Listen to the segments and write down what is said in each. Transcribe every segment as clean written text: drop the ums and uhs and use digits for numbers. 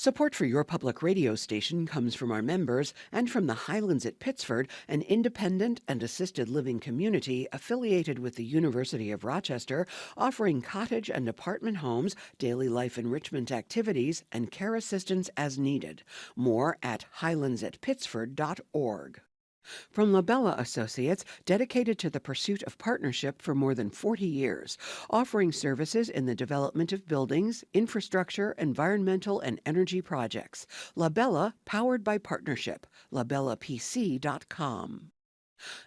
Support for your public radio station comes from our members and from the Highlands at Pittsford, an independent and assisted living community affiliated with the University of Rochester, offering cottage and apartment homes, daily life enrichment activities, and care assistance as needed. More at highlandsatpittsford.org. From Labella Associates, dedicated to the pursuit of partnership for more than 40 years, offering services in the development of buildings, infrastructure, environmental, and energy projects. Labella, powered by partnership. labellapc.com.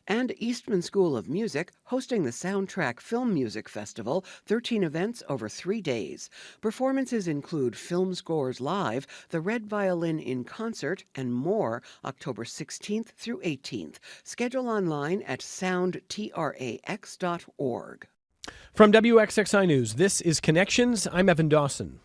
And Eastman School of Music, hosting the Soundtrack Film Music Festival, 13 events over 3 days. Performances include Film Scores Live, The Red Violin in Concert, and more, October 16th through 18th. Schedule online at soundtrax.org. From WXXI News, this is Connections. I'm Evan Dawson.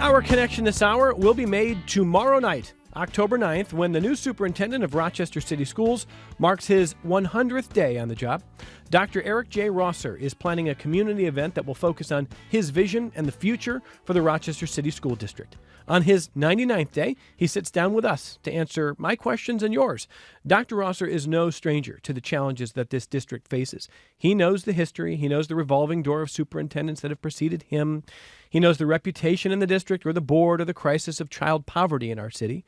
Our connection this hour will be made tomorrow night, October 9th, when the new superintendent of Rochester City Schools marks his 100th day on the job. Dr. Eric J. Rosser is planning a community event that will focus on his vision and the future for the Rochester City School District. On his 99th day, he sits down with us to answer my questions and yours. Dr. Rosser is no stranger to the challenges that this district faces. He knows the history. He knows the revolving door of superintendents that have preceded him. He knows the reputation in the district or the board or the crisis of child poverty in our city.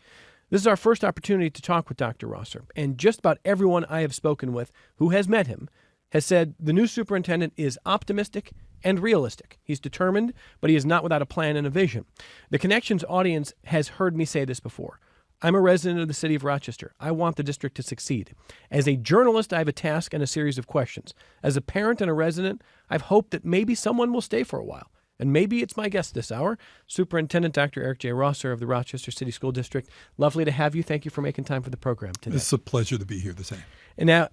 This is our first opportunity to talk with Dr. Rosser, and just about everyone I have spoken with who has met him has said the new superintendent is optimistic and realistic. He's determined, but he is not without a plan and a vision. The Connections audience has heard me say this before. I'm a resident of the city of Rochester. I want the district to succeed. As a journalist, I have a task and a series of questions. As a parent and a resident, I've hoped that maybe someone will stay for a while. And maybe it's my guest this hour, Superintendent Dr. Eric J. Rosser of the Rochester City School District. Lovely to have you. Thank you for making time for the program today. It's a pleasure to be here this evening. And now,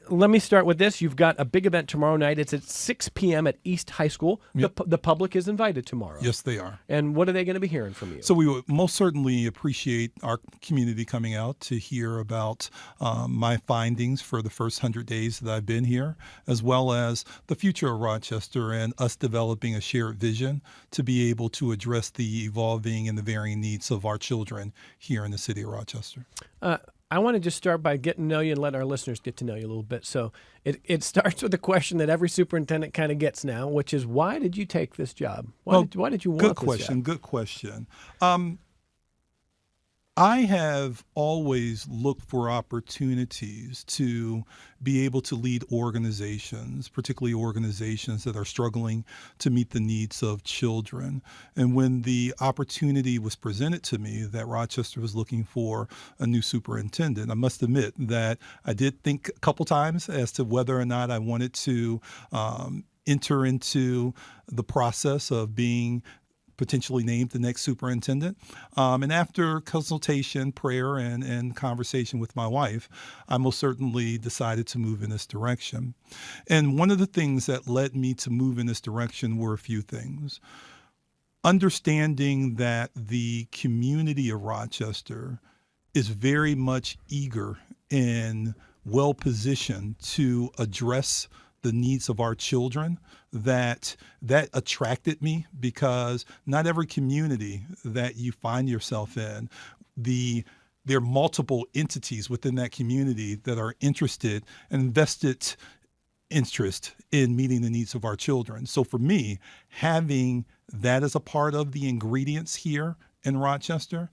let me start with this. You've got a big event tomorrow night. It's at 6 p.m. at East High School. Yep. The public is invited tomorrow. Yes, they are. And what are they going to be hearing from you? So we would most certainly appreciate our community coming out to hear about my findings for the first 100 days that I've been here, as well as the future of Rochester and us developing a shared vision to be able to address the evolving and the varying needs of our children here in the city of Rochester. I want to just start by getting to know you and let our listeners get to know you a little bit. So it starts with a question that every superintendent kind of gets now, which is, why did you take this job? Why did you want this job? Good question. I have always looked for opportunities to be able to lead organizations, particularly organizations that are struggling to meet the needs of children. And when the opportunity was presented to me that Rochester was looking for a new superintendent, I must admit that I did think a couple times as to whether or not I wanted to enter into the process of being potentially named the next superintendent. And after consultation, prayer, and conversation with my wife, I most certainly decided to move in this direction. And one of the things that led me to move in this direction were a few things. Understanding that the community of Rochester is very much eager and well-positioned to address the needs of our children, that attracted me, because not every community that you find yourself in, there are multiple entities within that community that are interested and invested interest in meeting the needs of our children. So for me, having that as a part of the ingredients here in Rochester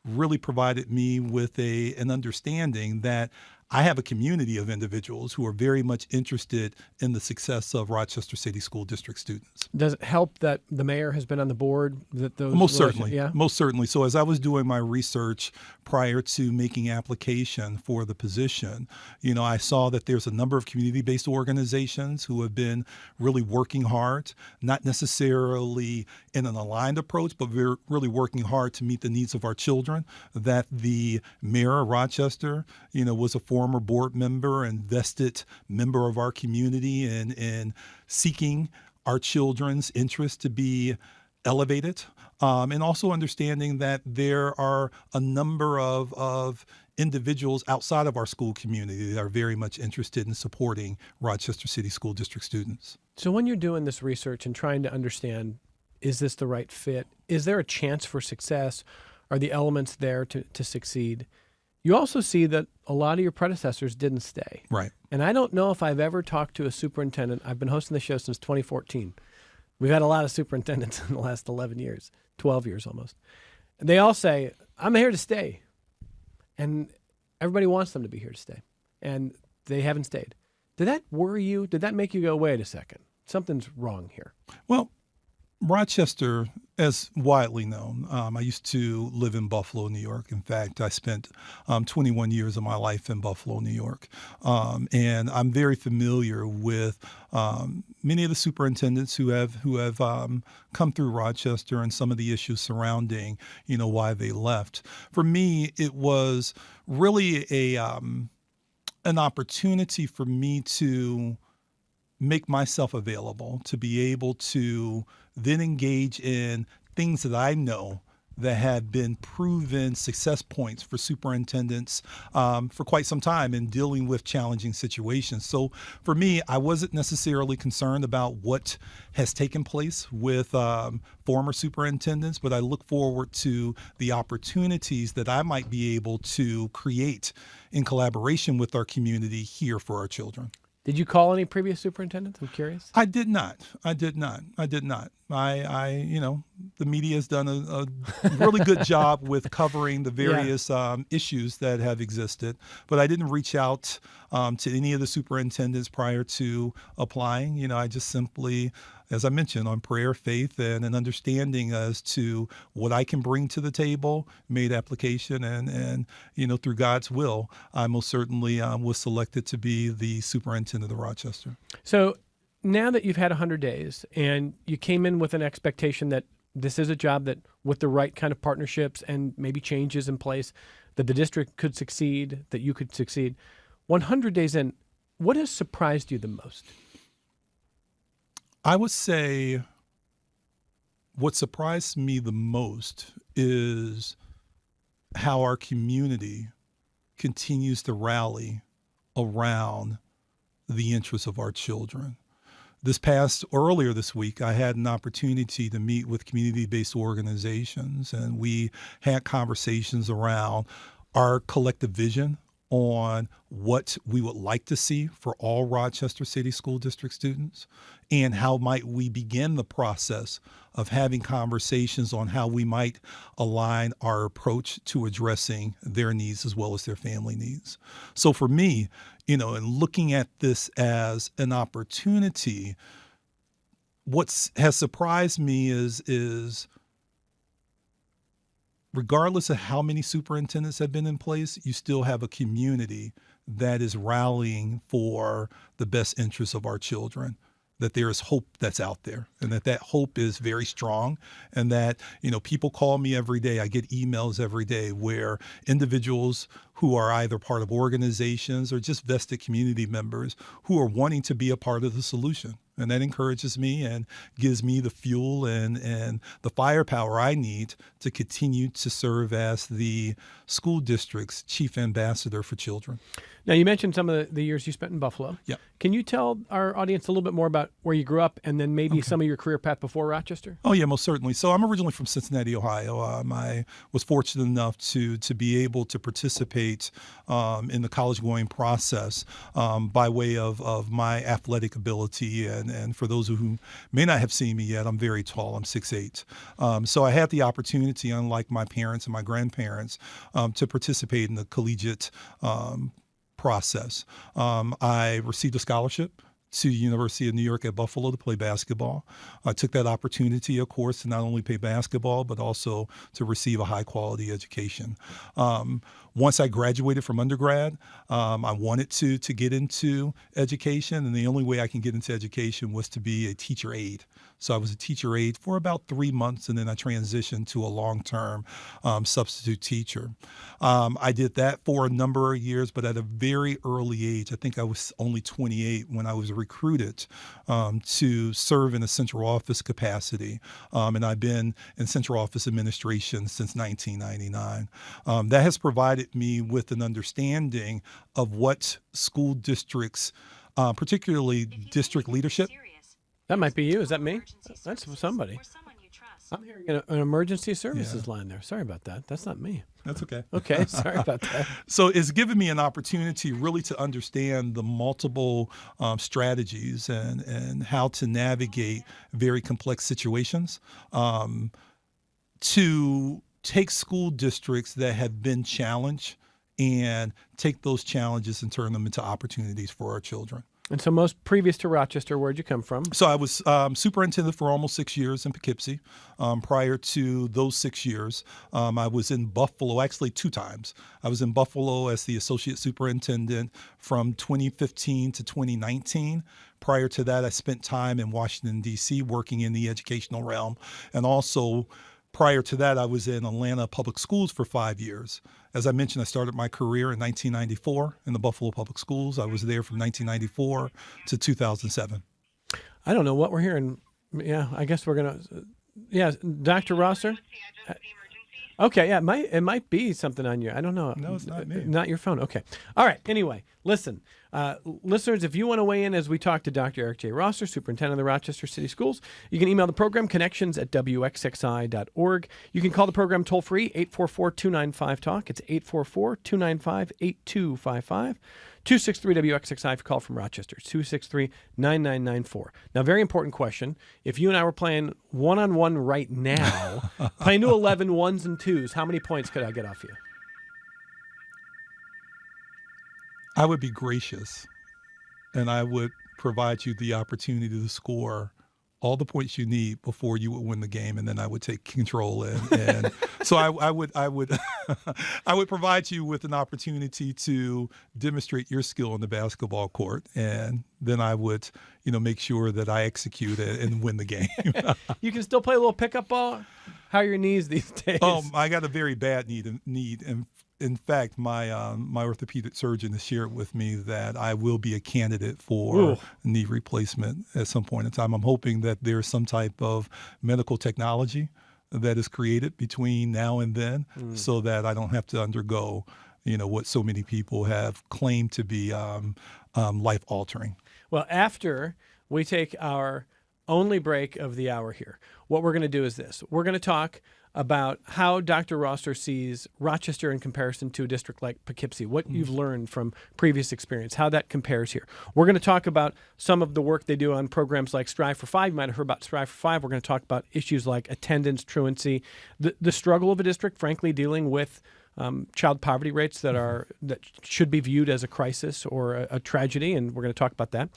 really provided me with an understanding that I have a community of individuals who are very much interested in the success of Rochester City School District students. Does it help that the mayor has been on the board? Most certainly. Yeah? Most certainly. So as I was doing my research prior to making application for the position, I saw that there's a number of community-based organizations who have been really working hard, not necessarily in an aligned approach, but really working hard to meet the needs of our children. That the mayor of Rochester, was a former board member and vested member of our community in seeking our children's interests to be elevated, and also understanding that there are a number of individuals outside of our school community that are very much interested in supporting Rochester City School District students. So when you're doing this research and trying to understand, is this the right fit? is there a chance for success? Are the elements there to succeed? You also see that a lot of your predecessors didn't stay. Right. And I don't know if I've ever talked to a superintendent. I've been hosting the show since 2014. We've had a lot of superintendents in the last 11 years, 12 years almost. And they all say, I'm here to stay. And everybody wants them to be here to stay. And they haven't stayed. Did that worry you? Did that make you go, wait a second, something's wrong here? Well, Rochester, as widely known, I used to live in Buffalo, New York. In fact, I spent 21 years of my life in Buffalo, New York. And I'm very familiar with many of the superintendents who have come through Rochester and some of the issues surrounding, why they left. For me, it was really an opportunity for me to make myself available, to be able to then engage in things that I know that have been proven success points for superintendents for quite some time in dealing with challenging situations. So for me, I wasn't necessarily concerned about what has taken place with former superintendents, but I look forward to the opportunities that I might be able to create in collaboration with our community here for our children. Did you call any previous superintendents? I'm curious. I did not. The media has done a really good job with covering the various issues that have existed, but I didn't reach out to any of the superintendents prior to applying. I just simply, as I mentioned, on prayer, faith, and an understanding as to what I can bring to the table, made application, and through God's will, I most certainly was selected to be the superintendent of Rochester. So now that you've had 100 days and you came in with an expectation that this is a job that with the right kind of partnerships and maybe changes in place, that the district could succeed, that you could succeed. 100 days in, what has surprised you the most? I would say what surprised me the most is how our community continues to rally around the interests of our children. Earlier this week, I had an opportunity to meet with community-based organizations, and we had conversations around our collective vision on what we would like to see for all Rochester City School District students, and how might we begin the process of having conversations on how we might align our approach to addressing their needs as well as their family needs. So for me, and looking at this as an opportunity, what has surprised me is regardless of how many superintendents have been in place, you still have a community that is rallying for the best interests of our children, that there is hope that's out there, and that hope is very strong, and that, people call me every day. I get emails every day where individuals who are either part of organizations or just vested community members who are wanting to be a part of the solution. And that encourages me and gives me the fuel and the firepower I need to continue to serve as the school district's chief ambassador for children. Now, you mentioned some of the years you spent in Buffalo. Yeah. Can you tell our audience a little bit more about where you grew up and then maybe some of your career path before Rochester? Oh, yeah, most certainly. So I'm originally from Cincinnati, Ohio. I was fortunate enough to be able to participate in the college-going process by way of my athletic ability. And for those who may not have seen me yet, I'm very tall. I'm 6'8". So I had the opportunity, unlike my parents and my grandparents, to participate in the collegiate process. I received a scholarship to the University of New York at Buffalo to play basketball. I took that opportunity, of course, to not only play basketball, but also to receive a high-quality education. Once I graduated from undergrad, I wanted to get into education, and the only way I can get into education was to be a teacher aide. So I was a teacher aide for about 3 months, and then I transitioned to a long-term substitute teacher. I did that for a number of years, but at a very early age. I think I was only 28 when I was recruited to serve in a central office capacity, and I've been in central office administration since 1999. That has provided me with an understanding of what school districts, particularly district leadership. That might be you. Is that me? That's somebody. I'm hearing an emergency services line there. Sorry about that. That's not me. That's okay. Okay, sorry about that. So it's given me an opportunity really to understand the multiple strategies and how to navigate very complex situations, to take school districts that have been challenged and take those challenges and turn them into opportunities for our children. And so most previous to Rochester, where'd you come from? So I was superintendent for almost 6 years in Poughkeepsie. Prior to those 6 years, I was in Buffalo, actually 2 times. I was in Buffalo as the associate superintendent from 2015 to 2019. Prior to that, I spent time in Washington, D.C. working in the educational realm. And also, prior to that, I was in Atlanta Public Schools for 5 years. As I mentioned, I started my career in 1994 in the Buffalo Public Schools. I was there from 1994 to 2007. I don't know what we're hearing. Yeah, I guess we're going to. Yeah, Dr. Rosser? Okay, yeah, it might be something on you. I don't know. No, it's not me. Not your phone. Okay. All right. Anyway, listen. Listeners, if you want to weigh in as we talk to Dr. Eric J. Rosser, Superintendent of the Rochester City Schools, you can email the program, connections@wxxi.org. You can call the program toll-free, 844-295-TALK. It's 844-295-8255. 263-WXXI if you call from Rochester. 263-9994. Now, very important question. If you and I were playing one-on-one right now, playing to 11 ones and twos, how many points could I get off you? I would be gracious, and I would provide you the opportunity to score all the points you need before you would win the game, and then I would take control. And so I would I would provide you with an opportunity to demonstrate your skill on the basketball court, and then I would make sure that I execute and win the game. You can still play a little pickup ball. How are your knees these days? I got a very bad need. And in fact, my orthopedic surgeon has shared with me that I will be a candidate for knee replacement at some point in time. I'm hoping that there's some type of medical technology that is created between now and then, so that I don't have to undergo, what so many people have claimed to be life altering. Well, after we take our only break of the hour here, what we're going to do is this. We're going to talk about how Dr. Rosser sees Rochester in comparison to a district like Poughkeepsie, what you've learned from previous experience, how that compares here. We're going to talk about some of the work they do on programs like Strive for 5. You might have heard about Strive for 5. We're going to talk about issues like attendance, truancy, the struggle of a district, frankly, dealing with child poverty rates that should be viewed as a crisis or a tragedy, and we're going to talk about that.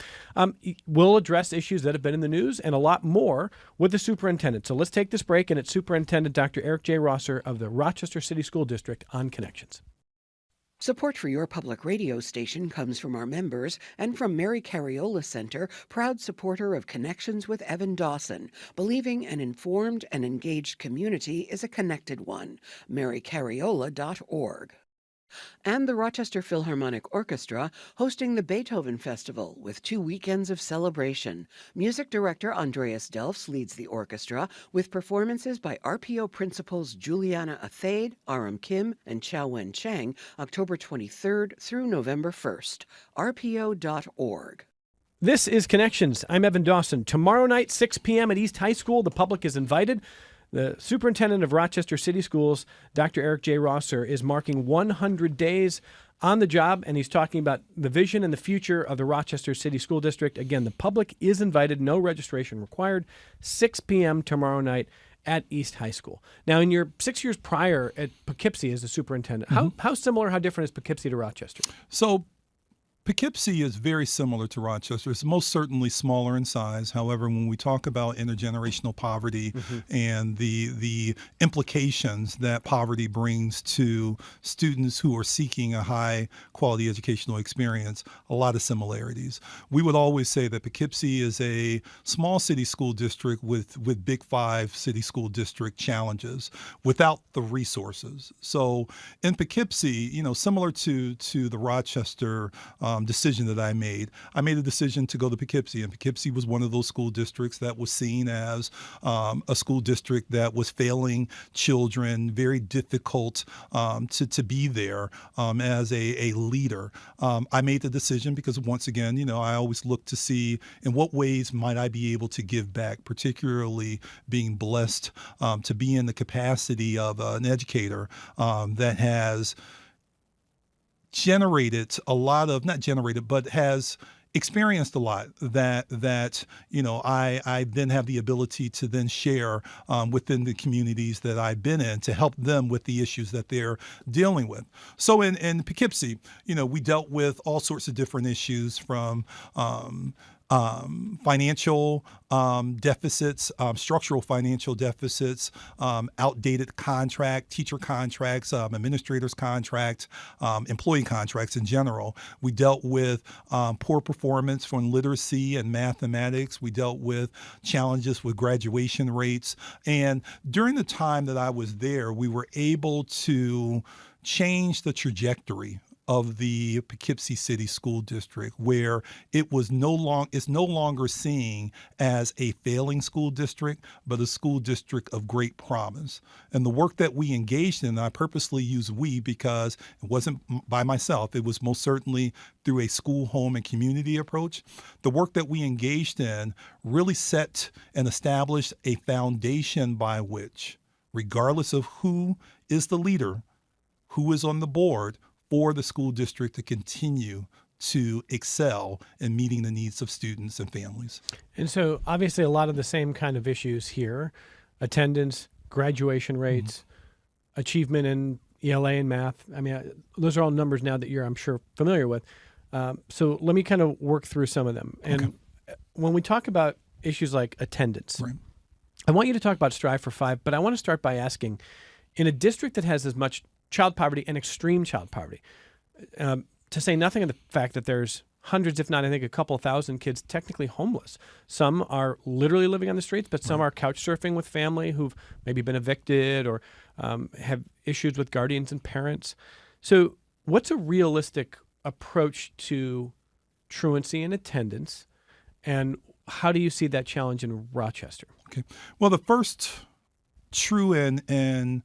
We'll address issues that have been in the news and a lot more with the superintendent. So let's take this break, and it's Superintendent Dr. Eric J. Rosser of the Rochester City School District on Connections. Support for your public radio station comes from our members and from Mary Cariola Center, proud supporter of Connections with Evan Dawson, believing an informed and engaged community is a connected one. marycariola.org. And the Rochester Philharmonic Orchestra hosting the Beethoven Festival with 2 weekends of celebration. Music director Andreas Delfs leads the orchestra with performances by RPO principals Juliana Athaide, Aram Kim, and Chow Wen Chang, October 23rd through November 1st. rpo.org. This is Connections. I'm Evan Dawson. Tomorrow night, 6 p.m. at East High School, the public is invited. The superintendent of Rochester City Schools, Dr. Eric J. Rosser, is marking 100 days on the job, and he's talking about the vision and the future of the Rochester City School District. Again, the public is invited, no registration required, 6 p.m. tomorrow night at East High School. Now, in your 6 years prior at Poughkeepsie as a superintendent, how similar, how different is Poughkeepsie to Rochester? So Poughkeepsie is very similar to Rochester. It's most certainly smaller in size. However, when we talk about intergenerational poverty and the implications that poverty brings to students who are seeking a high quality educational experience, a lot of similarities. We would always say that Poughkeepsie is a small city school district with big 5 city school district challenges without the resources. So in Poughkeepsie, similar to the Rochester decision that I made. I made a decision to go to Poughkeepsie, and Poughkeepsie was one of those school districts that was seen as a school district that was failing children, very difficult to be there as a leader. I made the decision because, once again, I always look to see in what ways might I be able to give back, particularly being blessed to be in the capacity of an educator that has generated a lot of, not generated, but has experienced a lot that I then have the ability to then share within the communities that I've been in to help them with the issues that they're dealing with. So in Poughkeepsie, we dealt with all sorts of different issues from financial deficits, structural financial deficits, outdated teacher contracts, administrators' contracts, employee contracts in general. We dealt with poor performance from literacy and mathematics. We dealt with challenges with graduation rates. And during the time that I was there, we were able to change the trajectory of the Poughkeepsie City School District, where it's no longer seen as a failing school district, but a school district of great promise. And the work that we engaged in, I purposely use we because it wasn't by myself. It was most certainly through a school, home, and community approach. The work that we engaged in really set and established a foundation by which, regardless of who is the leader, who is on the board, for the school district to continue to excel in meeting the needs of students and families. And so obviously a lot of the same kind of issues here: attendance, graduation rates, achievement in ELA and math. I mean, those are all numbers now that you're, I'm sure, familiar with. So let me kind of work through some of them. And when we talk about issues like attendance, Right. I want you to talk about Strive for Five, but I want to start by asking, in a district that has as much child poverty and extreme child poverty, to say nothing of the fact that there's hundreds, if not, I think, a couple thousand kids technically homeless. Some are literally living on the streets, but some are couch surfing with family who've maybe been evicted or have issues with guardians and parents. So what's a realistic approach to truancy and attendance, and how do you see that challenge in Rochester? Okay. Well, the first true and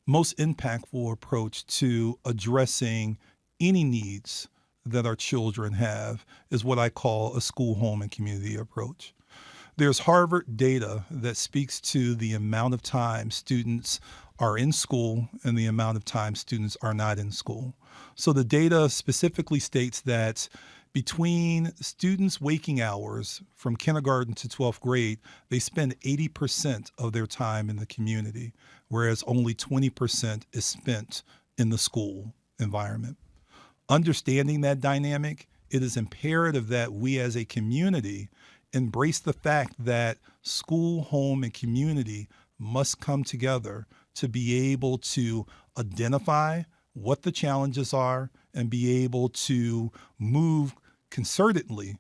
most impactful approach to addressing any needs that our children have is what I call a school, home, and community approach. There's Harvard data that speaks to the amount of time students are in school and the amount of time students are not in school. So the data specifically states that between students' waking hours from kindergarten to 12th grade, they spend 80% of their time in the community, whereas only 20% is spent in the school environment. Understanding that dynamic, it is imperative that we as a community embrace the fact that school, home, and community must come together to be able to identify what the challenges are and be able to move concertedly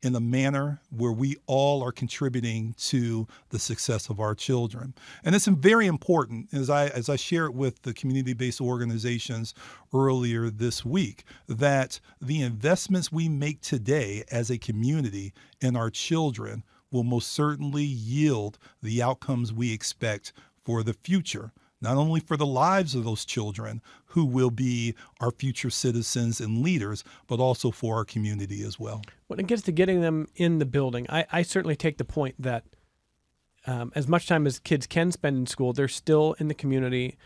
in a manner where we all are contributing to the success of our children. And it's very important, as I shared with the community-based organizations earlier this week, that the investments we make today as a community in our children will most certainly yield the outcomes we expect for the future, not only for the lives of those children who will be our future citizens and leaders, but also for our community as well. When it gets to getting them in the building, I certainly take the point that as much time as kids can spend in school, they're still in the community,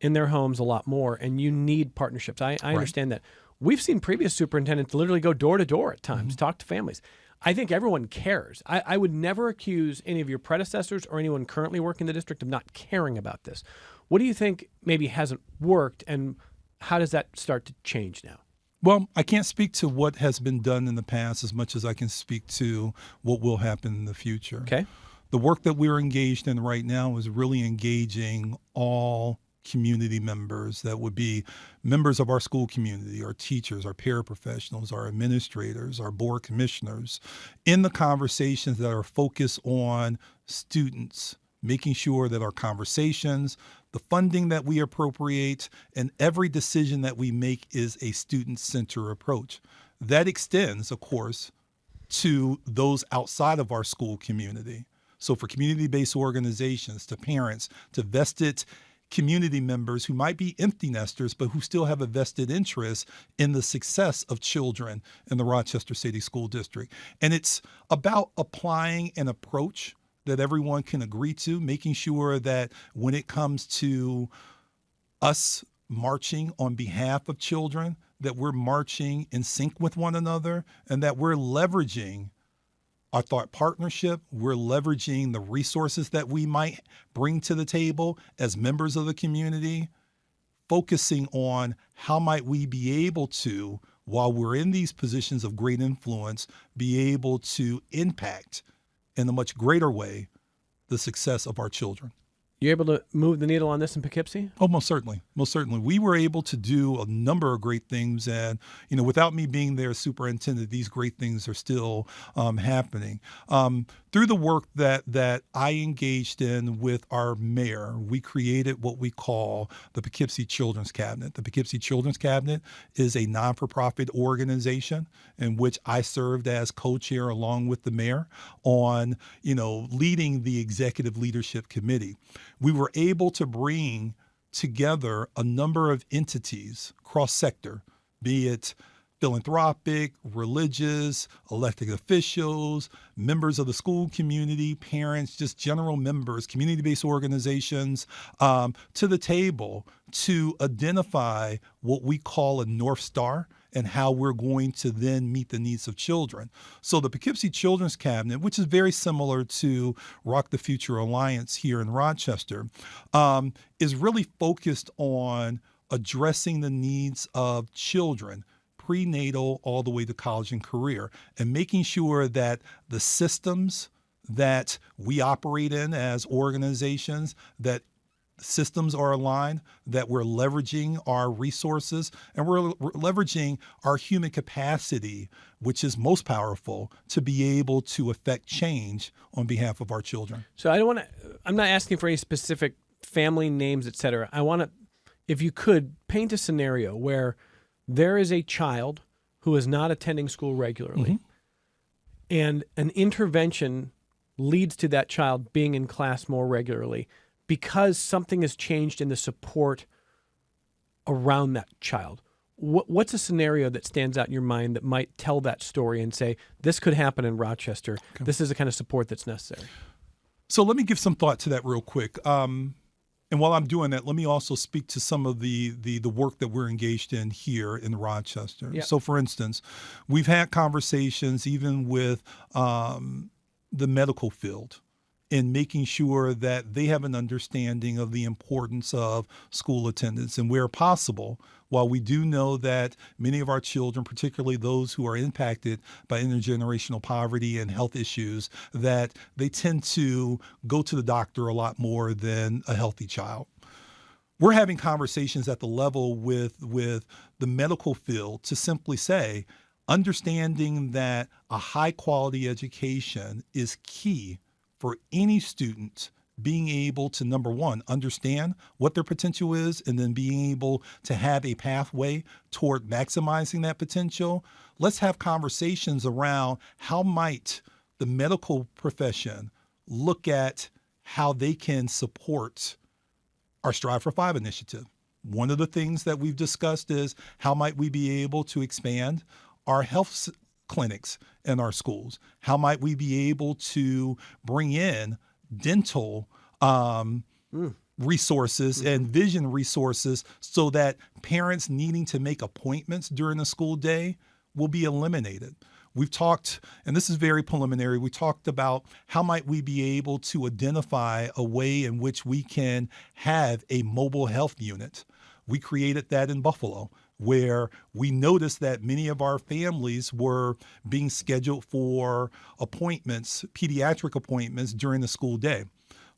in their homes a lot more, and you need partnerships. I understand that. We've seen previous superintendents literally go door to door at times, talk to families. I think everyone cares. I would never accuse any of your predecessors or anyone currently working in the district of not caring about this. What do you think maybe hasn't worked, and how does that start to change now? Well, I can't speak to what has been done in the past as much as I can speak to what will happen in the future. Okay. The work that we're engaged in right now is really engaging all community members that would be members of our school community, our teachers, our paraprofessionals, our administrators, our board commissioners, in the conversations that are focused on students, making sure that our conversations, the funding that we appropriate, and every decision that we make is a student-centered approach. that extends, of course, to those outside of our school community. So for community-based organizations, to parents, to vested community members who might be empty nesters, but who still have a vested interest in the success of children in the Rochester City School District. And it's about applying an approach that everyone can agree to, making sure that when it comes to us marching on behalf of children, that we're marching in sync with one another, and that we're leveraging our thought partnership, we're leveraging the resources that we might bring to the table as members of the community, focusing on how might we be able to, while we're in these positions of great influence, be able to impact in a much greater way the success of our children. You able to move the needle on this in Poughkeepsie? Oh, most certainly. Most certainly. We were able to do a number of great things. And, without me being there as superintendent, these great things are still happening. Through the work that I engaged in with our mayor, we created what we call the Poughkeepsie Children's Cabinet. The Poughkeepsie Children's Cabinet is a non-for-profit organization in which I served as co-chair along with the mayor on, leading the executive leadership committee. We were able to bring together a number of entities cross-sector, be it philanthropic, religious, elected officials, members of the school community, parents, just general members, community-based organizations, to the table to identify what we call a North Star and how we're going to then meet the needs of children. So the Poughkeepsie Children's Cabinet, which is very similar to Rock the Future Alliance here in Rochester, is really focused on addressing the needs of children, prenatal all the way to college and career, and making sure that the systems that we operate in as organizations, that systems are aligned, that we're leveraging our resources, and we're leveraging our human capacity, which is most powerful, to be able to affect change on behalf of our children. So I'm not asking for any specific family names, et cetera. I want to, if you could, paint a scenario where there is a child who is not attending school regularly, and an intervention leads to that child being in class more regularly because something has changed in the support around that child. What's a scenario that stands out in your mind that might tell that story and say, this could happen in Rochester. Okay. This is the kind of support that's necessary. So let me give some thought to that real quick. And while I'm doing that, let me also speak to some of the work that we're engaged in here in Rochester. Yep. So, for instance, we've had conversations even with the medical field in making sure that they have an understanding of the importance of school attendance. And where possible, while we do know that many of our children, particularly those who are impacted by intergenerational poverty and health issues, that they tend to go to the doctor a lot more than a healthy child. We're having conversations at the level with the medical field to simply say, understanding that a high quality education is key for any student being able to, number one, understand what their potential is, and then being able to have a pathway toward maximizing that potential. Let's have conversations around how might the medical profession look at how they can support our Strive for 5 initiative. One of the things that we've discussed is how might we be able to expand our health clinics in our schools? How might we be able to bring in dental resources and vision resources so that parents needing to make appointments during the school day will be eliminated? We've talked, and this is very preliminary, we talked about how might we be able to identify a way in which we can have a mobile health unit. We created that in Buffalo, where we noticed that many of our families were being scheduled for appointments, pediatric appointments during the school day.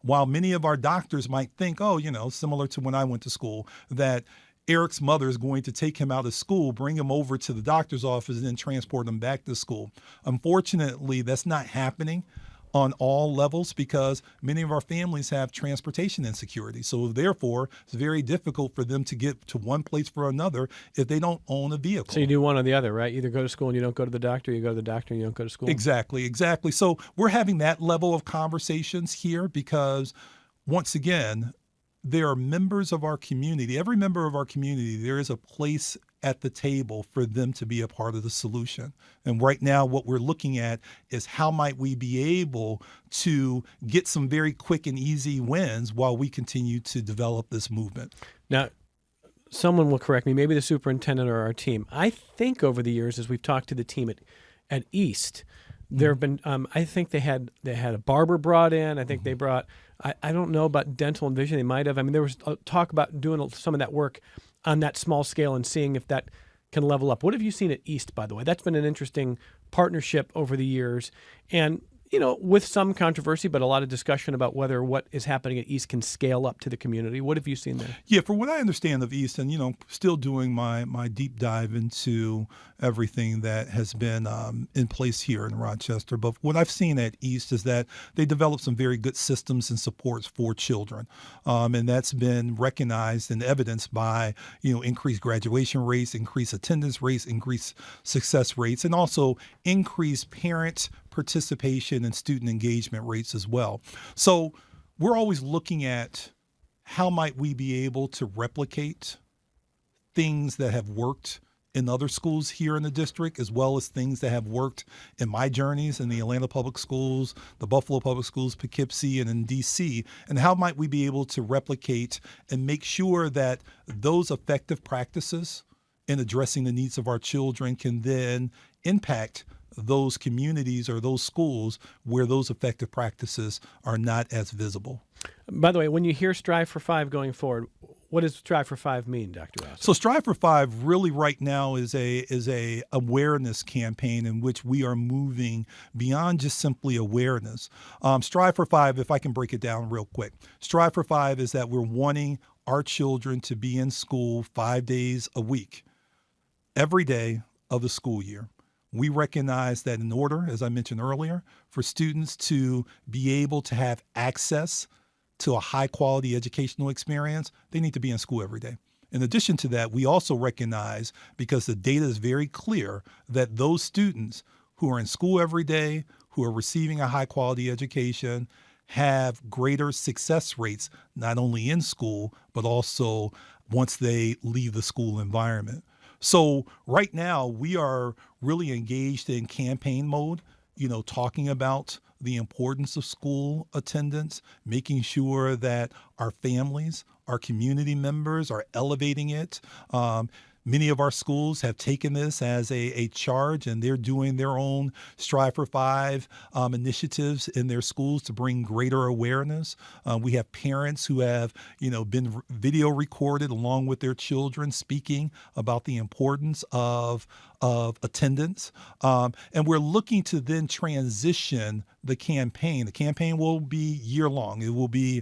While many of our doctors might think, similar to when I went to school, that Eric's mother is going to take him out of school, bring him over to the doctor's office, and then transport him back to school. Unfortunately, that's not happening on all levels because many of our families have transportation insecurity. So therefore, it's very difficult for them to get to one place for another if they don't own a vehicle. So you do one or the other, right? Either go to school and you don't go to the doctor, you go to the doctor and you don't go to school. Exactly. So we're having that level of conversations here because, once again, there are members of our community. Every member of our community, there is a place at the table for them to be a part of the solution. And right now, what we're looking at is how might we be able to get some very quick and easy wins while we continue to develop this movement. Now, someone will correct me, maybe the superintendent or our team. I think over the years, as we've talked to the team at East, there have been, I think they had a barber brought in. I think they brought, I don't know about dental and vision. They might have. I mean, there was talk about doing some of that work on that small scale and seeing if that can level up. What have you seen at East, by the way? That's been an interesting partnership over the years. And, you know, with some controversy, but a lot of discussion about whether what is happening at East can scale up to the community. What have you seen there? Yeah, for what I understand of East, and, you know, still doing my deep dive into everything that has been in place here in Rochester. But what I've seen at East is that they developed some very good systems and supports for children. And that's been recognized and evidenced by, you know, increased graduation rates, increased attendance rates, increased success rates, and also increased parent participation and student engagement rates as well. So we're always looking at how might we be able to replicate things that have worked in other schools here in the district, as well as things that have worked in my journeys in the Atlanta Public Schools, the Buffalo Public Schools, Poughkeepsie, and in DC, and how might we be able to replicate and make sure that those effective practices in addressing the needs of our children can then impact those communities or those schools where those effective practices are not as visible. By the way, when you hear Strive for 5 going forward, what does Strive for 5 mean, Dr. Ross? So Strive for 5 really right now is a awareness campaign in which we are moving beyond just simply awareness. Strive for 5, if I can break it down real quick, Strive for 5 is that we're wanting our children to be in school 5 days a week, every day of the school year. We recognize that in order, as I mentioned earlier, for students to be able to have access to a high quality educational experience, they need to be in school every day. In addition to that, we also recognize, because the data is very clear, that those students who are in school every day, who are receiving a high quality education, have greater success rates, not only in school, but also once they leave the school environment. So right now we are really engaged in campaign mode, you know, talking about the importance of school attendance, making sure that our families, our community members are elevating it. Many of our schools have taken this as a charge, and they're doing their own Strive for 5 initiatives in their schools to bring greater awareness. We have parents who have, you know, been video recorded along with their children speaking about the importance of attendance. And we're looking to then transition the campaign. The campaign will be year-long. It will be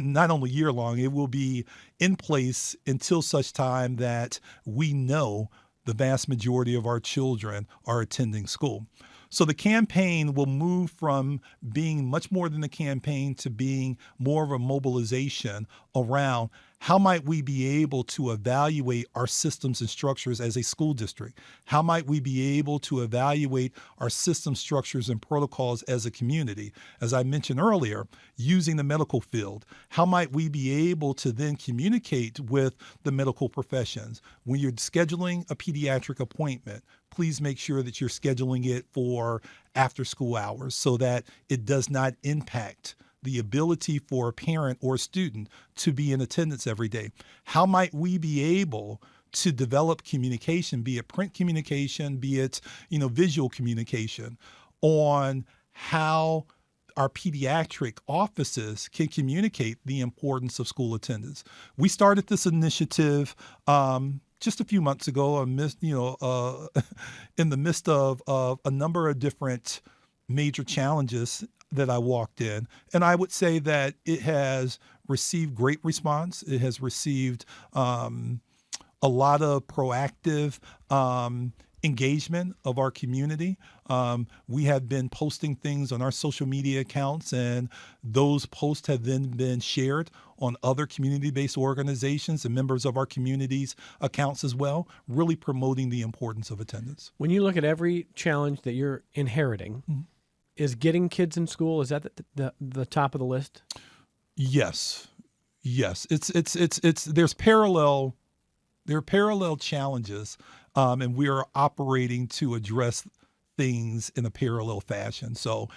not only year-long, it will be in place until such time that we know the vast majority of our children are attending school. So the campaign will move from being much more than a campaign to being more of a mobilization around how might we be able to evaluate our systems and structures as a school district? How might we be able to evaluate our system structures and protocols as a community? As I mentioned earlier, using the medical field, how might we be able to then communicate with the medical professions? When you're scheduling a pediatric appointment, please make sure that you're scheduling it for after school hours so that it does not impact the ability for a parent or a student to be in attendance every day. How might we be able to develop communication, be it print communication, be it, you know, visual communication, on how our pediatric offices can communicate the importance of school attendance? We started this initiative just a few months ago, in the midst of a number of different major challenges that I walked in. And I would say that it has received great response. It has received a lot of proactive engagement of our community. We have been posting things on our social media accounts, and those posts have then been shared on other community-based organizations and members of our community's accounts as well, really promoting the importance of attendance. When you look at every challenge that you're inheriting, is getting kids in school, is that the top of the list? Yes. There are parallel challenges, and we are operating to address things in a parallel fashion. So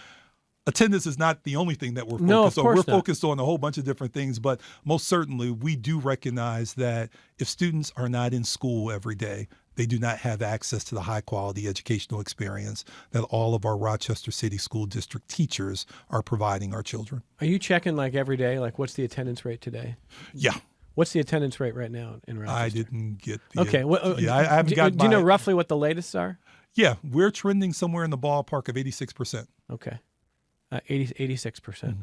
attendance is not the only thing that we're focused on. We're focused on a whole bunch of different things, but most certainly we do recognize that if students are not in school every day, they do not have access to the high quality educational experience that all of our Rochester City School District teachers are providing our children. Are you checking like every day? Like what's the attendance rate today? Yeah. What's the attendance rate right now in Rochester? I didn't get the... Okay. Well, I haven't got do you know roughly what the latest are? Yeah. We're trending somewhere in the ballpark of 86%. Okay. 86%.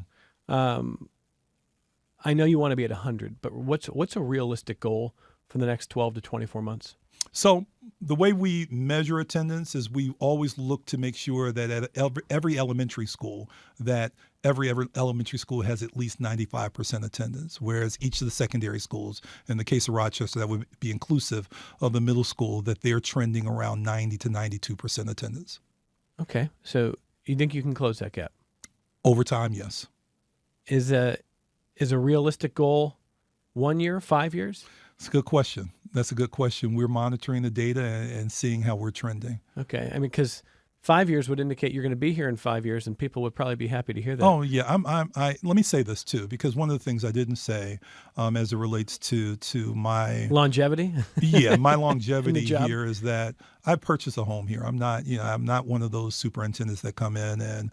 I know you want to be at 100, but what's a realistic goal for the next 12 to 24 months? So the way we measure attendance is we always look to make sure that at every elementary school, that every elementary school has at least 95% attendance, whereas each of the secondary schools, in the case of Rochester, that would be inclusive of the middle school, that they're trending around 90 to 92% attendance. Okay. So you think you can close that gap? Over time, yes. Is a realistic goal 1 year, 5 years? It's a good question. That's a good question. We're monitoring the data and seeing how we're trending. Okay. I mean, because 5 years would indicate you're going to be here in 5 years, and people would probably be happy to hear that. Oh yeah, let me say this too, because one of the things I didn't say, as it relates to my longevity. My longevity here is that I purchased a home here. I'm not one of those superintendents that come in and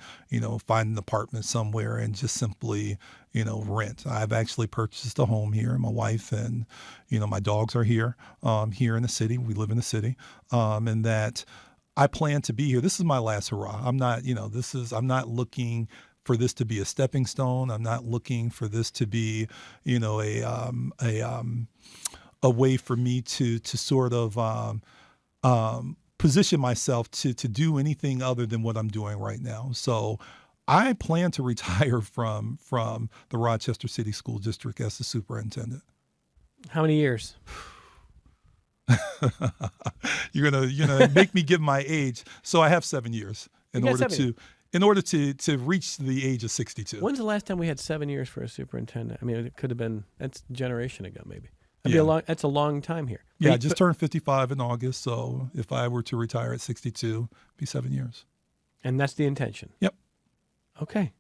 find an apartment somewhere and just simply rent. I've actually purchased a home here. My wife and my dogs are here in the city. We live in the city, and that I plan to be here. This is my last hurrah. I'm not looking for this to be a stepping stone. I'm not looking for this to be a way for me to sort of position myself to do anything other than what I'm doing right now. So I plan to retire from the Rochester City School District as the superintendent. How many years? You're gonna make me give my age. So I have 7 years in order to reach the age of 62. When's the last time we had 7 years for a superintendent? I mean, it could have been, that's a generation ago, maybe. That's a long time here. Yeah, I just turned 55 in August, so if I were to retire at 62, it'd be 7 years. And that's the intention? Yep. Okay.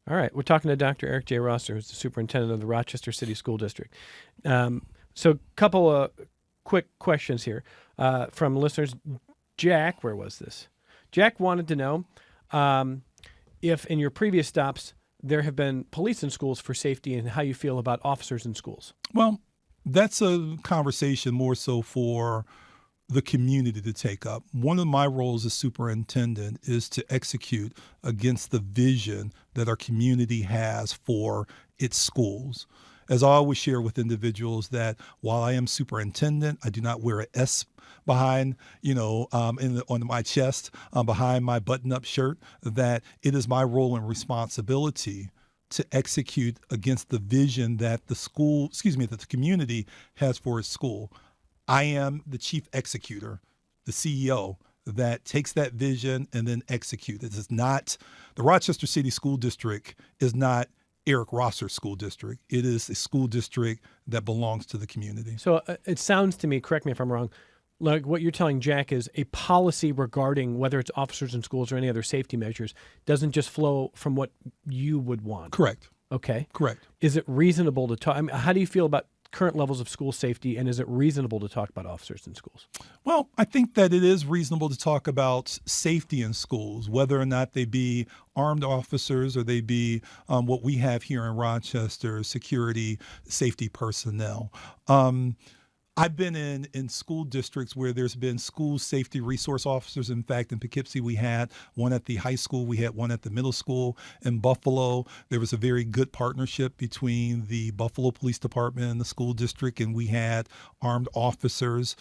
All right. We're talking to Dr. Eric J. Rosser, who's the superintendent of the Rochester City School District. So a couple of quick questions here from listeners. Jack, where was this? Jack wanted to know if in your previous stops there have been police in schools for safety and how you feel about officers in schools. Well, that's a conversation more so for the community to take up. One of my roles as superintendent is to execute against the vision that our community has for its schools. As I always share with individuals, that while I am superintendent, I do not wear an S behind, on my chest, behind my button-up shirt, that it is my role and responsibility to execute against the vision that that the community has for its school. I am the chief executor, the CEO, that takes that vision and then executes. It is not, the Rochester City School District is not Eric Rosser's school district. It is a school district that belongs to the community. So it sounds to me, correct me if I'm wrong, like what you're telling Jack is a policy regarding whether it's officers in schools or any other safety measures doesn't just flow from what you would want. Correct. Okay. Correct. Is it reasonable to talk? I mean, how do you feel about current levels of school safety, and is it reasonable to talk about officers in schools? Well, I think that it is reasonable to talk about safety in schools, whether or not they be armed officers or they be what we have here in Rochester, security, safety personnel. I've been in school districts where there's been school safety resource officers. In fact, in Poughkeepsie, we had one at the high school. We had one at the middle school. In Buffalo, there was a very good partnership between the Buffalo Police Department and the school district, and we had armed officers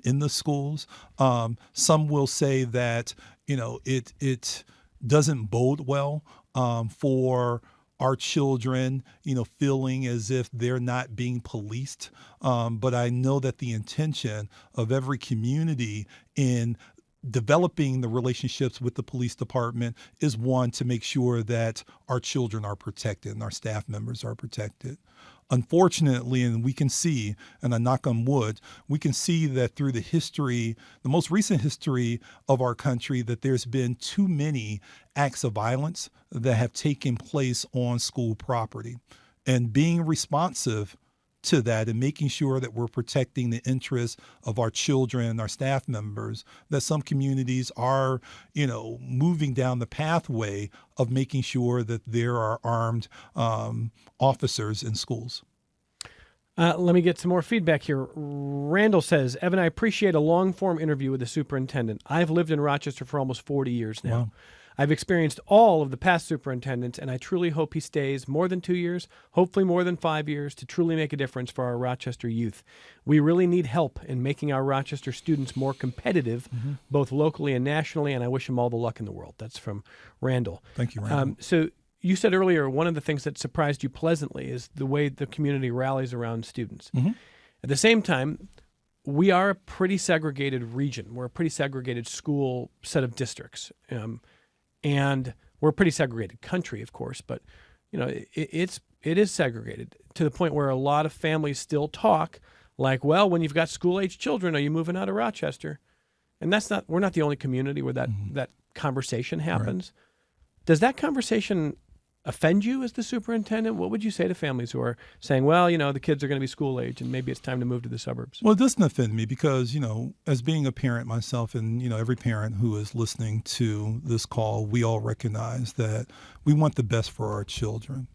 in the schools. Some will say that, it doesn't bode well for our children, feeling as if they're not being policed. But I know that the intention of every community in developing the relationships with the police department is one, to make sure that our children are protected and our staff members are protected. Unfortunately, and we can see, and I knock on wood, we can see that through the most recent history of our country, that there's been too many acts of violence that have taken place on school property. And being responsive to that and making sure that we're protecting the interests of our children, our staff members, that some communities are, moving down the pathway of making sure that there are armed officers in schools. Let me get some more feedback here. Randall says, Evan, I appreciate a long-form interview with the superintendent. I've lived in Rochester for almost 40 years now. Wow. I've experienced all of the past superintendents, and I truly hope he stays more than 2 years, hopefully more than 5 years, to truly make a difference for our Rochester youth. We really need help in making our Rochester students more competitive, both locally and nationally, and I wish him all the luck in the world. That's from Randall. Thank you, Randall. So you said earlier one of the things that surprised you pleasantly is the way the community rallies around students. At the same time, we are a pretty segregated region. We're a pretty segregated school set of districts. And we're a pretty segregated country, of course, but it is segregated to the point where a lot of families still talk like, well, when you've got school-age children, are you moving out of Rochester? And we're not the only community where that conversation happens. Right. Does that conversation offend you as the superintendent? What would you say to families who are saying, well, the kids are going to be school age and maybe it's time to move to the suburbs? Well, it doesn't offend me because, as being a parent myself and, every parent who is listening to this call, we all recognize that we want the best for our children.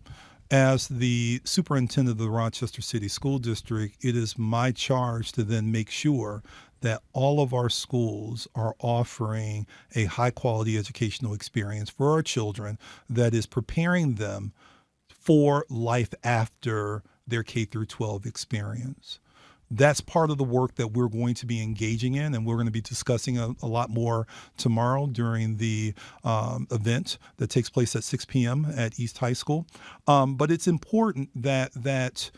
As the superintendent of the Rochester City School District, it is my charge to then make sure that all of our schools are offering a high-quality educational experience for our children that is preparing them for life after their K through 12 experience. That's part of the work that we're going to be engaging in, and we're going to be discussing a lot more tomorrow during the event that takes place at 6 p.m. at East High School. But it's important that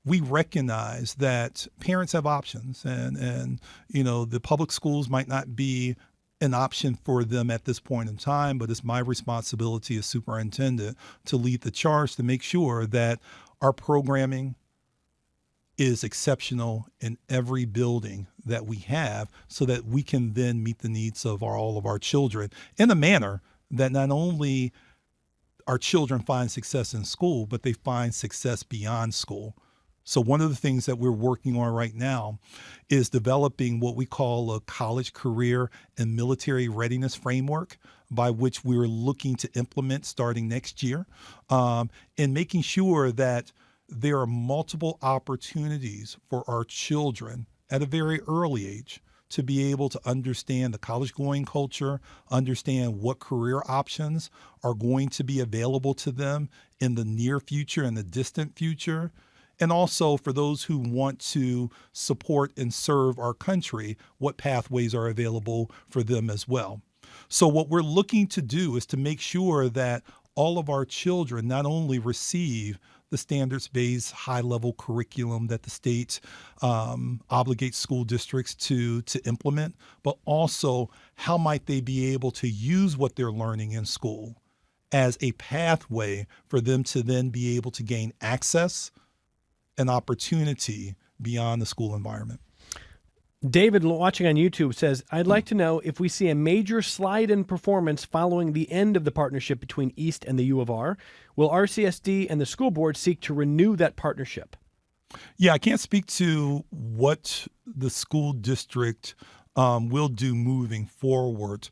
we recognize that parents have options, and the public schools might not be an option for them at this point in time, but it's my responsibility as superintendent to lead the charge to make sure that our programming is exceptional in every building that we have so that we can then meet the needs of all of our children in a manner that not only our children find success in school, but they find success beyond school. So one of the things that we're working on right now is developing what we call a college career and military readiness framework by which we're looking to implement starting next year, and making sure that there are multiple opportunities for our children at a very early age to be able to understand the college-going culture, understand what career options are going to be available to them in the near future and the distant future, and also for those who want to support and serve our country, what pathways are available for them as well. So what we're looking to do is to make sure that all of our children not only receive the standards-based high-level curriculum that the state obligates school districts to implement, but also how might they be able to use what they're learning in school as a pathway for them to then be able to gain access and opportunity beyond the school environment. David, watching on YouTube, says, I'd like to know if we see a major slide in performance following the end of the partnership between East and the U of R. Will RCSD and the school board seek to renew that partnership? Yeah, I can't speak to what the school district will do moving forward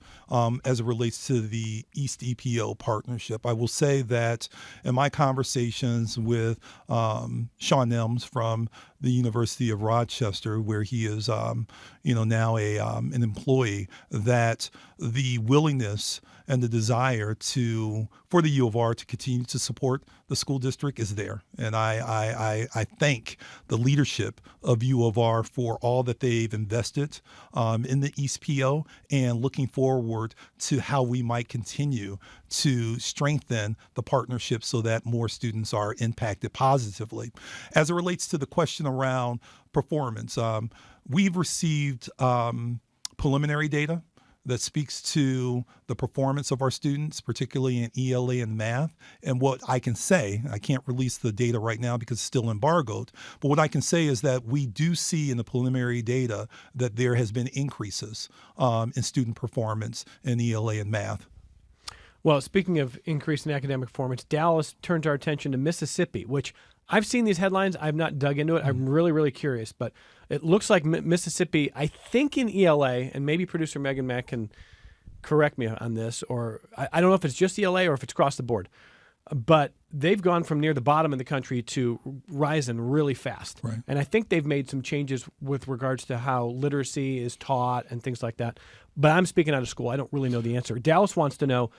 as it relates to the East EPO partnership. I will say that in my conversations with Sean Elms from the University of Rochester, where he is, now an employee, that the willingness and the desire for the U of R to continue to support the school district is there. And I thank the leadership of U of R for all that they've invested in the East PO, and looking forward to how we might continue to strengthen the partnership so that more students are impacted positively. As it relates to the question around performance, we've received preliminary data that speaks to the performance of our students, particularly in ELA and math. And what I can say, I can't release the data right now because it's still embargoed, but what I can say is that we do see in the preliminary data that there has been increases in student performance in ELA and math. Well, speaking of increase in academic performance, Dallas turns our attention to Mississippi, which I've seen these headlines. I've not dug into it. I'm really, really curious. But it looks like Mississippi, I think in ELA, and maybe producer Megan Mack can correct me on this, or I don't know if it's just ELA or if it's across the board. But they've gone from near the bottom of the country to rising really fast. Right. And I think they've made some changes with regards to how literacy is taught and things like that. But I'm speaking out of school. I don't really know the answer. Dallas wants to know,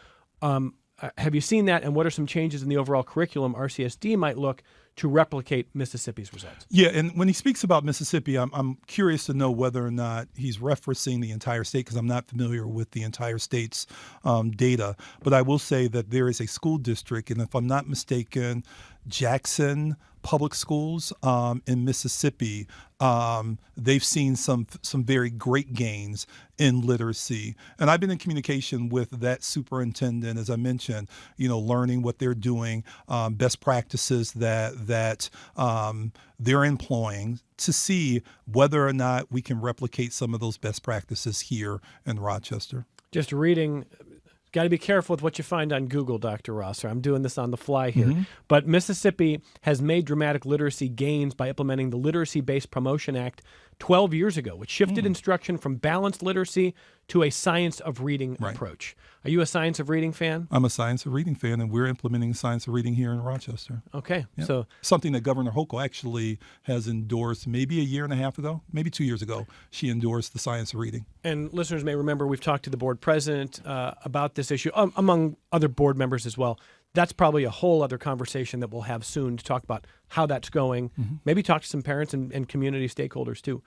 have you seen that, and what are some changes in the overall curriculum RCSD might look to replicate Mississippi's results? Yeah, and when he speaks about Mississippi, I'm curious to know whether or not he's referencing the entire state, because I'm not familiar with the entire state's data. But I will say that there is a school district, and if I'm not mistaken, Jackson Public Schools in Mississippi, they've seen some very great gains in literacy. And I've been in communication with that superintendent, as I mentioned, learning what they're doing, best practices that they're employing, to see whether or not we can replicate some of those best practices here in Rochester. Just reading. Got to be careful with what you find on Google, Dr. Rosser. I'm doing this on the fly here. But Mississippi has made dramatic literacy gains by implementing the Literacy-Based Promotion Act 12 years ago, which shifted instruction from balanced literacy to a science of reading approach. Are you a science of reading fan? I'm a science of reading fan, and we're implementing science of reading here in Rochester. Okay. Yeah. So something that Governor Hochul actually has endorsed maybe a year and a half ago, maybe 2 years ago. She endorsed the science of reading. And listeners may remember we've talked to the board president about this issue, among other board members as well. That's probably a whole other conversation that we'll have soon to talk about how that's going. Maybe talk to some parents and community stakeholders too.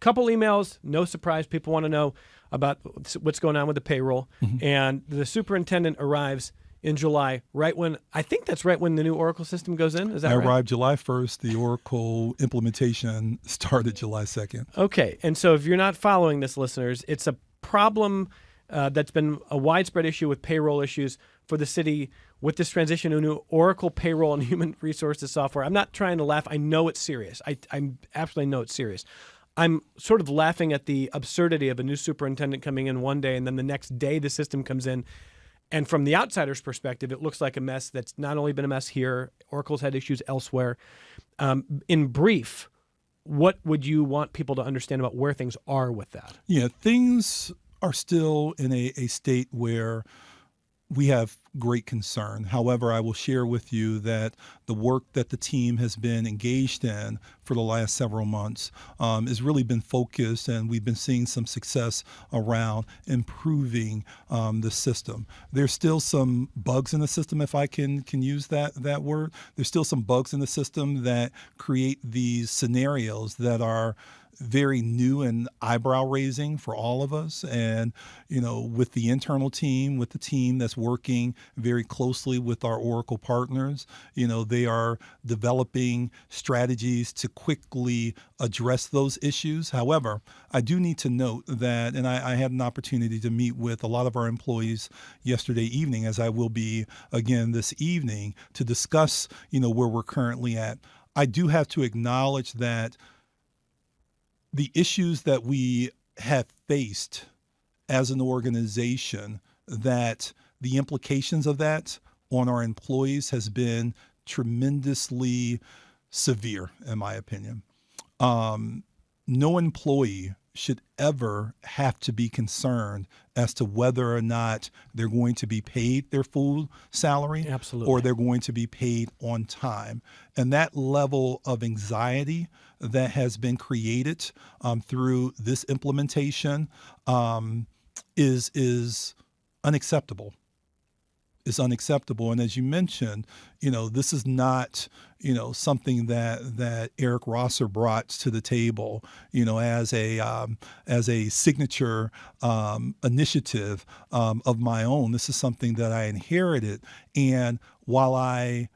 Couple emails, no surprise. People want to know about what's going on with the payroll. And the superintendent arrives in July, I think that's right when the new Oracle system goes in. Is that right? I arrived July 1st. The Oracle implementation started July 2nd. Okay. And so if you're not following this, listeners, it's a problem that's been a widespread issue with payroll issues for the city with this transition to a new Oracle payroll and human resources software. I'm not trying to laugh. I know it's serious. I absolutely know it's serious. I'm sort of laughing at the absurdity of a new superintendent coming in one day and then the next day the system comes in. And from the outsider's perspective, it looks like a mess that's not only been a mess here, Oracle's had issues elsewhere. In brief, what would you want people to understand about where things are with that? Yeah, things are still in a state where we have great concern. However, I will share with you that the work that the team has been engaged in for the last several months has really been focused, and we've been seeing some success around improving the system. There's still some bugs in the system, if I can use that word. There's still some bugs in the system that create these scenarios that are very new and eyebrow raising for all of us. And, with the internal team, with the team that's working very closely with our Oracle partners, they are developing strategies to quickly address those issues. However, I do need to note that, and I had an opportunity to meet with a lot of our employees yesterday evening, as I will be again this evening, to discuss, where we're currently at. I do have to acknowledge that the issues that we have faced as an organization, that the implications of that on our employees has been tremendously severe, in my opinion. No employee should ever have to be concerned as to whether or not they're going to be paid their full salary. Absolutely. Or they're going to be paid on time. And that level of anxiety that has been created through this implementation is unacceptable. Is unacceptable. And as you mentioned, this is not, something that Eric Rosser brought to the table, as a signature initiative of my own. This is something that I inherited. And while I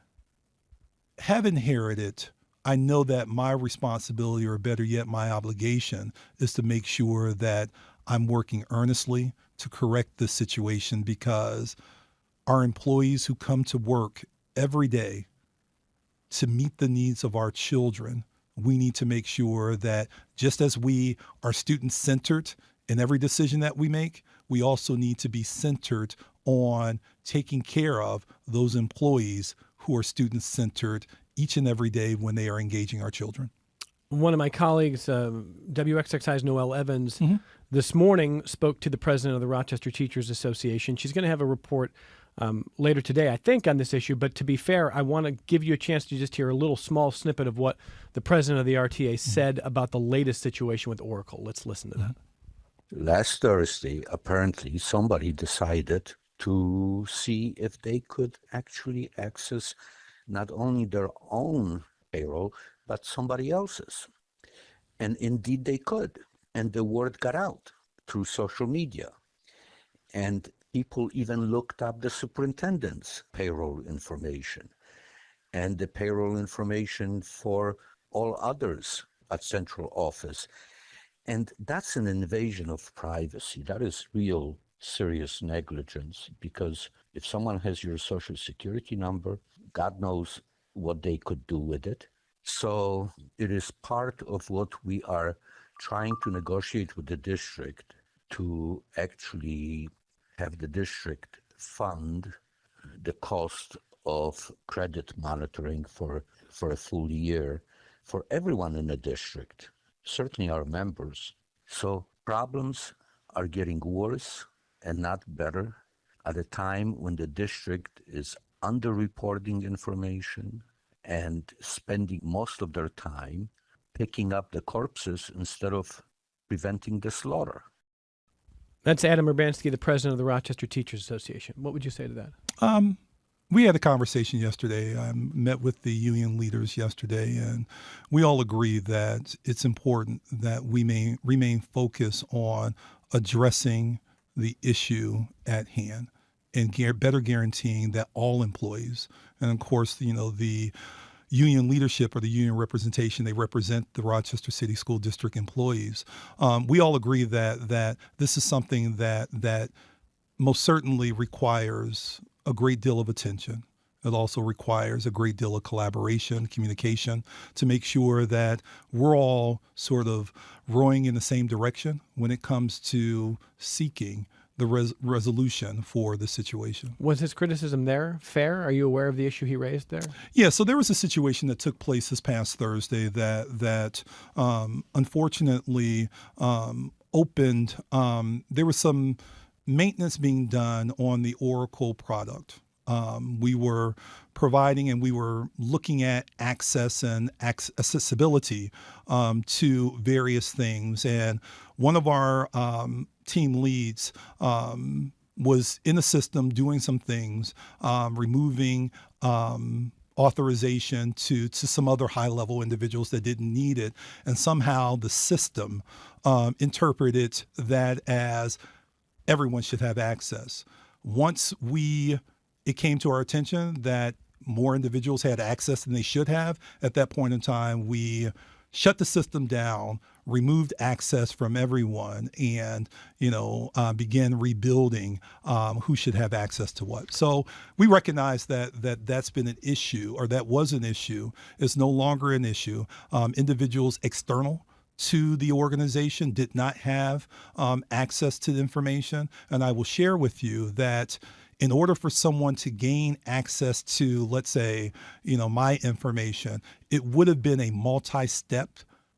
have inherited, I know that my responsibility, or better yet, my obligation, is to make sure that I'm working earnestly to correct this situation, because our employees who come to work every day to meet the needs of our children, we need to make sure that just as we are student-centered in every decision that we make, we also need to be centered on taking care of those employees who are student-centered each and every day when they are engaging our children. One of my colleagues, WXXI's Noelle Evans, this morning spoke to the president of the Rochester Teachers Association. She's going to have a report later today, I think, on this issue. But to be fair, I want to give you a chance to just hear a little small snippet of what the president of the RTA said about the latest situation with Oracle. Let's listen to that. Last Thursday, apparently, somebody decided to see if they could actually access not only their own payroll, but somebody else's. And indeed they could. And the word got out through social media. And people even looked up the superintendent's payroll information and the payroll information for all others at central office. And that's an invasion of privacy. That is real serious negligence, because if someone has your social security number, God knows what they could do with it. So it is part of what we are trying to negotiate with the district, to actually have the district fund the cost of credit monitoring for a full year for everyone in the district, certainly our members. So problems are getting worse and not better at a time when the district is underreporting information and spending most of their time picking up the corpses instead of preventing the slaughter. That's Adam Urbanski, the president of the Rochester Teachers Association. What would you say to that? We had a conversation yesterday. I met with the union leaders yesterday, and we all agree that it's important that we remain focused on addressing the issue at hand and better guaranteeing that all employees, and of course, the union leadership or the union representation, they represent the Rochester City School District employees. We all agree that this is something that most certainly requires a great deal of attention. It also requires a great deal of collaboration, communication, to make sure that we're all sort of rowing in the same direction when it comes to seeking the resolution for the situation. Was his criticism there fair? Are you aware of the issue he raised there? Yeah, so there was a situation that took place this past Thursday that unfortunately opened. There was some maintenance being done on the Oracle product. We were providing and we were looking at access and accessibility to various things. And one of our team leads was in the system doing some things, removing authorization to some other high-level individuals that didn't need it. And somehow the system interpreted that as everyone should have access. Once it came to our attention that more individuals had access than they should have, at that point in time, we shut the system down, removed access from everyone, and began rebuilding who should have access to what. So we recognize that's been an issue, or that was an issue. It's no longer an issue. Individuals external to the organization did not have access to the information. And I will share with you that in order for someone to gain access to, let's say, my information, it would have been a multi-step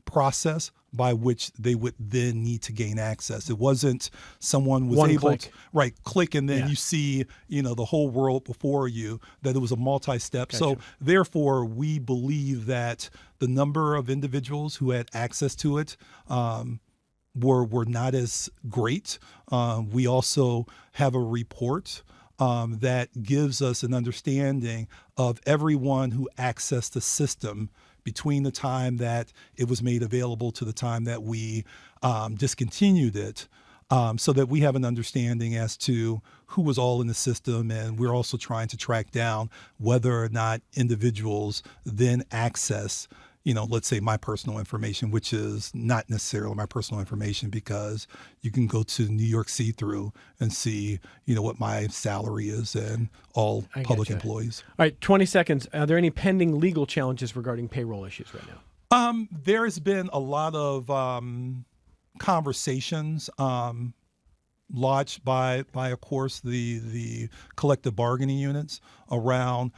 process by which they would then need to gain access. It wasn't someone was One able click. to click and then Yeah. you see, the whole world before you, that it was a multi-step. Gotcha. So therefore, we believe that the number of individuals who had access to it were not as great. We also have a report that gives us an understanding of everyone who accessed the system between the time that it was made available to the time that we discontinued it, so that we have an understanding as to who was all in the system. And we're also trying to track down whether or not individuals then access, let's say my personal information, which is not necessarily my personal information, because you can go to New York See-Through and see, what my salary is and all I public gotcha. employees. All right, 20 seconds. Are there any pending legal challenges regarding payroll issues right now? There has been a lot of conversations lodged by of course the collective bargaining units around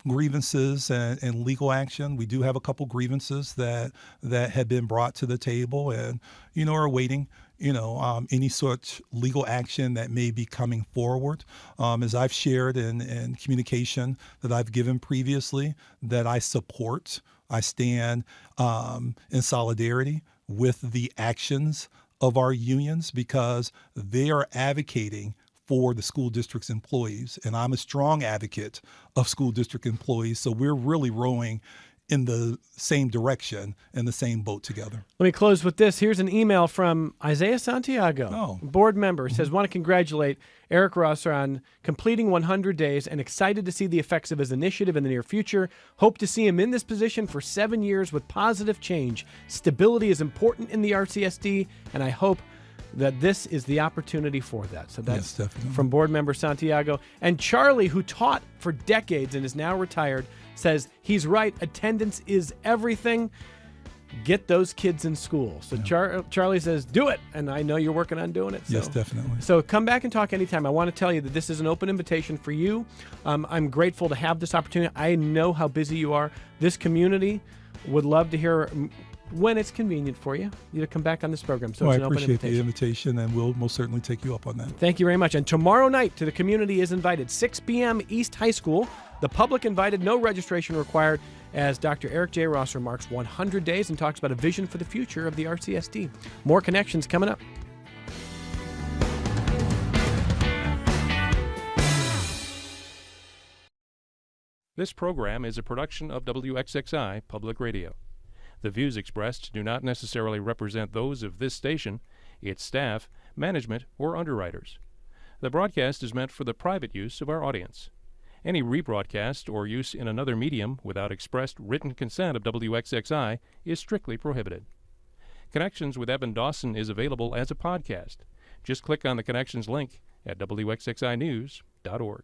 grievances and legal action. We do have a couple grievances that have been brought to the table and are waiting any such legal action that may be coming forward. As I've shared in communication that I've given previously, that I stand in solidarity with the actions of our unions, because they are advocating for the school district's employees. And I'm a strong advocate of school district employees. So we're really rowing in the same direction, in the same boat together. Let me close with this. Here's an email from Isaiah Santiago, board member. Says, want to congratulate Eric Rosser on completing 100 days and excited to see the effects of his initiative in the near future. Hope to see him in this position for 7 years with positive change. Stability is important in the RCSD, and I hope that this is the opportunity for that. So that's from board member Santiago. And Charlie, who taught for decades and is now retired, says he's right. Attendance is everything. Get those kids in school. So Charlie says, do it. And I know you're working on doing it. So. Yes, definitely. So come back and talk anytime. I want to tell you that this is an open invitation for you. I'm grateful to have this opportunity. I know how busy you are. This community would love to hear when it's convenient for you to come back on this program. So it's an open appreciate invitation. the invitation, and we'll most certainly take you up on that. Thank you very much. And tomorrow night, the community is invited, 6 p.m. East High School. The public invited, no registration required, as Dr. Eric J. Rosser marks 100 days and talks about a vision for the future of the RCSD. More connections coming up. This program is a production of WXXI Public Radio. The views expressed do not necessarily represent those of this station, its staff, management, or underwriters. The broadcast is meant for the private use of our audience. Any rebroadcast or use in another medium without expressed written consent of WXXI is strictly prohibited. Connections with Evan Dawson is available as a podcast. Just click on the Connections link at WXXInews.org.